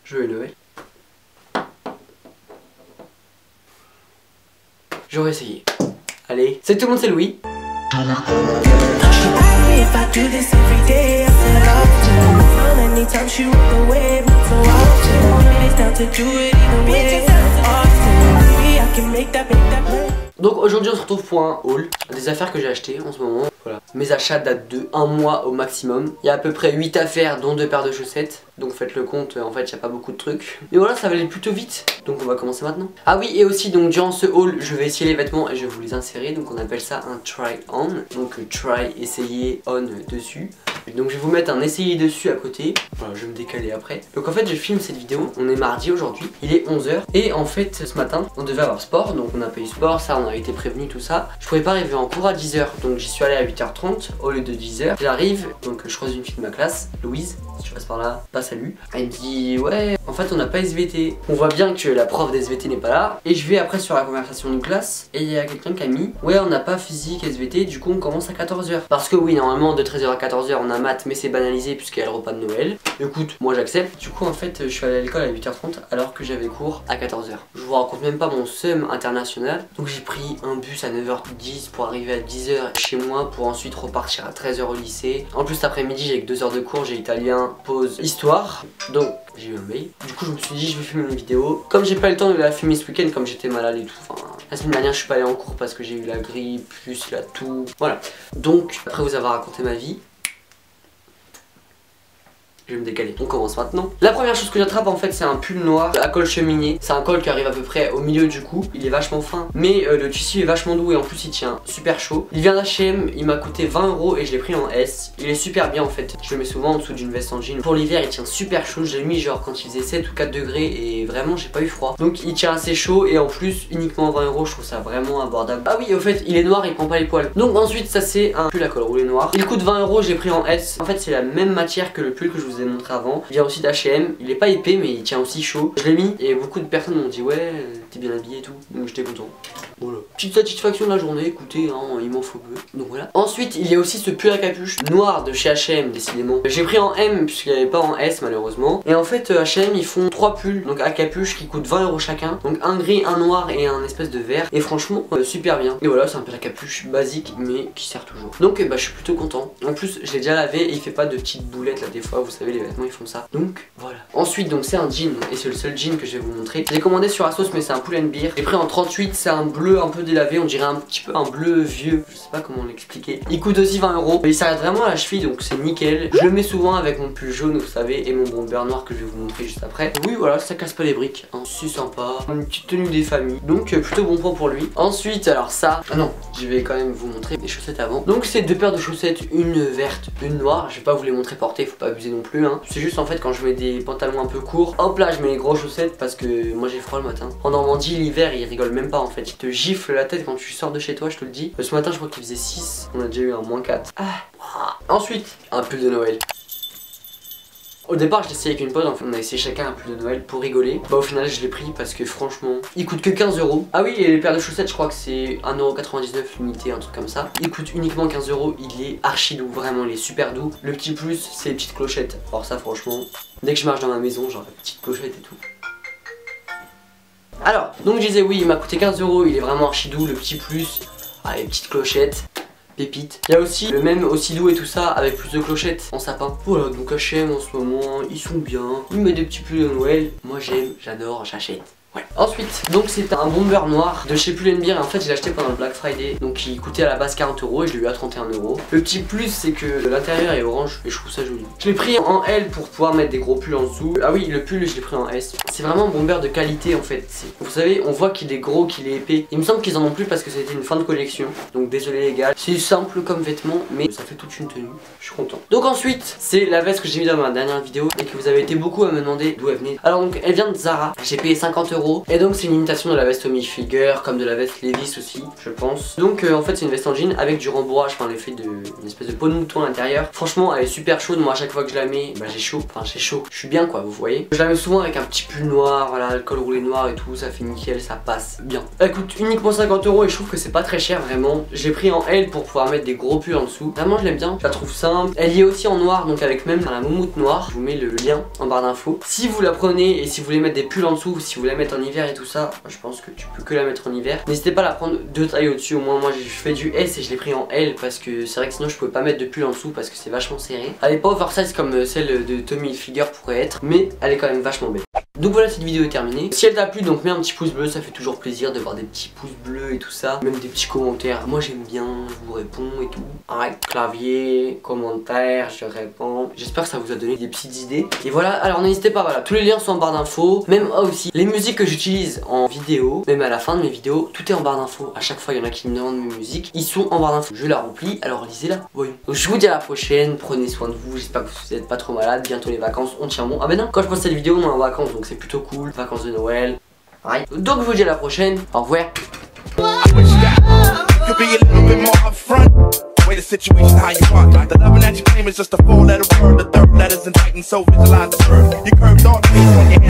Joyeux Noël. J'aurais essayé. Allez, c'est tout le monde, c'est Louis. Donc aujourd'hui on se retrouve pour un haul des affaires que j'ai achetées en ce moment. Voilà. Mes achats datent de 1 mois au maximum. Il y a à peu près 8 affaires dont 2 paires de chaussettes. Donc faites le compte, en fait il n'y a pas beaucoup de trucs. Et voilà, ça va aller plutôt vite. Donc on va commencer maintenant. Ah oui, et aussi donc durant ce haul je vais essayer les vêtements et je vais vous les insérer. Donc on appelle ça un try on. Donc try, essayer, on dessus. Donc je vais vous mettre un essayer dessus à côté. Voilà, je vais me décaler après. Donc en fait je filme cette vidéo, on est mardi aujourd'hui, il est 11 h. Et en fait ce matin on devait avoir sport. Donc on n'a pas eu sport, ça on a été prévenu, tout ça. Je pouvais pas arriver en cours à 10 h. Donc j'y suis allé à 8h30 au lieu de 10 h. J'arrive, donc je croise une fille de ma classe, Louise, si tu passes par là, pas salut. Elle me dit ouais en fait on n'a pas SVT. On voit bien que la prof d'SVT n'est pas là. Et je vais après sur la conversation de classe et il y a quelqu'un qui a mis ouais on n'a pas physique SVT, du coup on commence à 14 h. Parce que oui normalement de 13 h à 14 h on a maths, mais c'est banalisé puisqu'il y a le repas de Noël. Écoute, moi j'accepte. Du coup en fait je suis allé à l'école à 8h30 alors que j'avais cours à 14 h. Je vous raconte même pas mon seum international. Donc j'ai pris un bus à 9h10 pour arriver à 10 h chez moi pour ensuite repartir à 13 h au lycée. En plus l'après-midi j'ai que 2 heures de cours, j'ai italien, pause, histoire. Donc j'ai eu un mail. Du coup je me suis dit je vais filmer une vidéo. Comme j'ai pas eu le temps de la filmer ce week-end, comme j'étais malade et tout, enfin la semaine dernière je suis pas allé en cours parce que j'ai eu la grippe, plus la toux, voilà. Donc après vous avoir raconté ma vie, je vais me décaler. On commence maintenant. La première chose que j'attrape en fait c'est un pull noir à col cheminier. C'est un col qui arrive à peu près au milieu du cou. Il est vachement fin mais le tissu est vachement doux et en plus il tient super chaud. Il vient d'H&M, il m'a coûté 20 € et je l'ai pris en S. Il est super bien en fait. Je le mets souvent en dessous d'une veste en jean. Pour l'hiver il tient super chaud. Je l'ai mis genre quand il faisait 7 ou 4 degrés et vraiment j'ai pas eu froid. Donc il tient assez chaud et en plus uniquement 20 €, je trouve ça vraiment abordable. Ah oui au fait il est noir, il prend pas les poils. Donc ensuite ça c'est un pull à col roulé noir. Il coûte 20 €, j'ai pris en S. En fait c'est la même matière que le pull que je vous ai montré avant. Il vient aussi d'H&M, il est pas épais mais il tient aussi chaud. Je l'ai mis et beaucoup de personnes m'ont dit ouais t'es bien habillé et tout. Donc j'étais content. Voilà. Petite satisfaction de la journée, écoutez hein, il m'en faut peu. Donc voilà. Ensuite il y a aussi ce pull à capuche noir de chez H&M décidément. J'ai pris en M puisqu'il n'y avait pas en S malheureusement. Et en fait H&M ils font 3 pulls donc à capuche qui coûtent 20 € chacun. Donc un gris, un noir et un espèce de vert. Et franchement super bien. Et voilà c'est un pull à capuche basique mais qui sert toujours. Donc bah je suis plutôt content. En plus je l'ai déjà lavé et il fait pas de petites boulettes là des fois. Vous savez les vêtements ils font ça. Donc voilà. Ensuite donc c'est un jean et c'est le seul jean que je vais vous montrer. J'ai commandé sur Asos mais c'est un pull and beer. J'ai pris en 38, c'est un bleu un peu délavé, on dirait un petit peu un bleu vieux, je sais pas comment l'expliquer. Il coûte aussi 20 €. Il s'arrête vraiment à la cheville donc c'est nickel. Je le mets souvent avec mon pull jaune vous savez et mon bomber noir que je vais vous montrer juste après. Oui voilà ça casse pas les briques, hein. C'est sympa. Une petite tenue des familles. Donc plutôt bon point pour lui. Ensuite alors ça, ah non, je vais quand même vous montrer des chaussettes avant. Donc c'est 2 paires de chaussettes, une verte, une noire. Je vais pas vous les montrer portées, faut pas abuser non plus hein. C'est juste en fait quand je mets des pantalons un peu courts, hop là je mets les grosses chaussettes parce que moi j'ai froid le matin. En Normandie l'hiver il rigole même pas en fait, il te gifle la tête quand tu sors de chez toi je te le dis. Ce matin je crois qu'il faisait 6, on a déjà eu un -4. Ensuite un pull de Noël. Au départ je l'ai essayé avec une pote, enfin, on a essayé chacun un pull de Noël pour rigoler. Bah au final je l'ai pris parce que franchement il coûte que 15 €. Ah oui et les paires de chaussettes je crois que c'est 1,99 € limité, un truc comme ça. Il coûte uniquement 15 €, il est archi doux, vraiment il est super doux. Le petit plus c'est les petites clochettes. Alors ça franchement, dès que je marche dans ma maison genre la petite clochette et tout. Alors, donc je disais oui il m'a coûté 15 €, il est vraiment archi doux, le petit plus, ah les petites clochettes. Pépite. Il y a aussi le même aussi doux et tout ça avec plus de clochettes en sapin. Voilà donc H&M en ce moment ils sont bien. Ils mettent des petits pulls de Noël. Moi j'aime, j'adore, j'achète. Ouais. Ensuite, donc c'est un bomber noir de chez Pull & Bear et en fait je l'ai acheté pendant le Black Friday. Donc il coûtait à la base 40 € et je l'ai eu à 31 €. Le petit plus c'est que l'intérieur est orange et je trouve ça joli. Je l'ai pris en L pour pouvoir mettre des gros pulls en dessous. Ah oui le pull je l'ai pris en S. C'est vraiment un bomber de qualité en fait. Vous savez on voit qu'il est gros, qu'il est épais. Il me semble qu'ils en ont plus parce que c'était une fin de collection. Donc désolé les gars. C'est simple comme vêtement mais ça fait toute une tenue. Je suis content. Donc ensuite c'est la veste que j'ai mis dans ma dernière vidéo et que vous avez été beaucoup à me demander d'où elle venait. Alors donc elle vient de Zara. J'ai payé 50 € €. Et donc c'est une imitation de la veste Tommy Hilfiger, comme de la veste Levi's aussi, je pense. Donc en fait c'est une veste en jean avec du rembourrage, enfin l'effet d'une espèce de peau de mouton à l'intérieur. Franchement elle est super chaude, moi à chaque fois que je la mets, bah j'ai chaud, enfin j'ai chaud, je suis bien quoi, vous voyez. Je la mets souvent avec un petit pull noir, voilà, le col roulé noir et tout, ça fait nickel, ça passe bien. Elle coûte uniquement 50 € et je trouve que c'est pas très cher vraiment. J'ai pris en L pour pouvoir mettre des gros pulls en dessous. Vraiment je l'aime bien, je la trouve simple. Elle y est aussi en noir, donc avec même la moumoute noire. Je vous mets le lien en barre d'infos. Si vous la prenez et si vous voulez mettre des pulls en dessous, si vous voulez la mettre en hiver et tout ça, je pense que tu peux que la mettre en hiver. N'hésitez pas à la prendre 2 tailles au-dessus, au moins moi je fais du S et je l'ai pris en L parce que c'est vrai que sinon je pouvais pas mettre de pull en dessous parce que c'est vachement serré. Elle est pas oversize comme celle de Tommy Hilfiger pourrait être, mais elle est quand même vachement belle. Donc voilà, cette vidéo est terminée. Si elle t'a plu, donc mets un petit pouce bleu, ça fait toujours plaisir de voir des petits pouces bleus et tout ça. Même des petits commentaires, moi j'aime bien, je vous réponds et tout. Arrête, clavier, commentaires, je réponds. J'espère que ça vous a donné des petites idées. Et voilà, alors n'hésitez pas, voilà, tous les liens sont en barre d'infos. Même aussi, les musiques que j'utilise en vidéo, même à la fin de mes vidéos, tout est en barre d'infos. À chaque fois, il y en a qui me demandent mes musiques, ils sont en barre d'infos. Je la remplis, alors lisez-la, voyons. Donc je vous dis à la prochaine, prenez soin de vous, j'espère que vous n'êtes pas trop malade. Bientôt les vacances, on tient bon. Ah ben non, quand je poste cette vidéo, on est en vacances, donc c'est plutôt cool, vacances de Noël. Ouais. Donc je vous dis à la prochaine, au revoir. The situation how you want. The loving that you claim is just a 4-letter word. The third letter's indicting, so visualize the verb. You curved all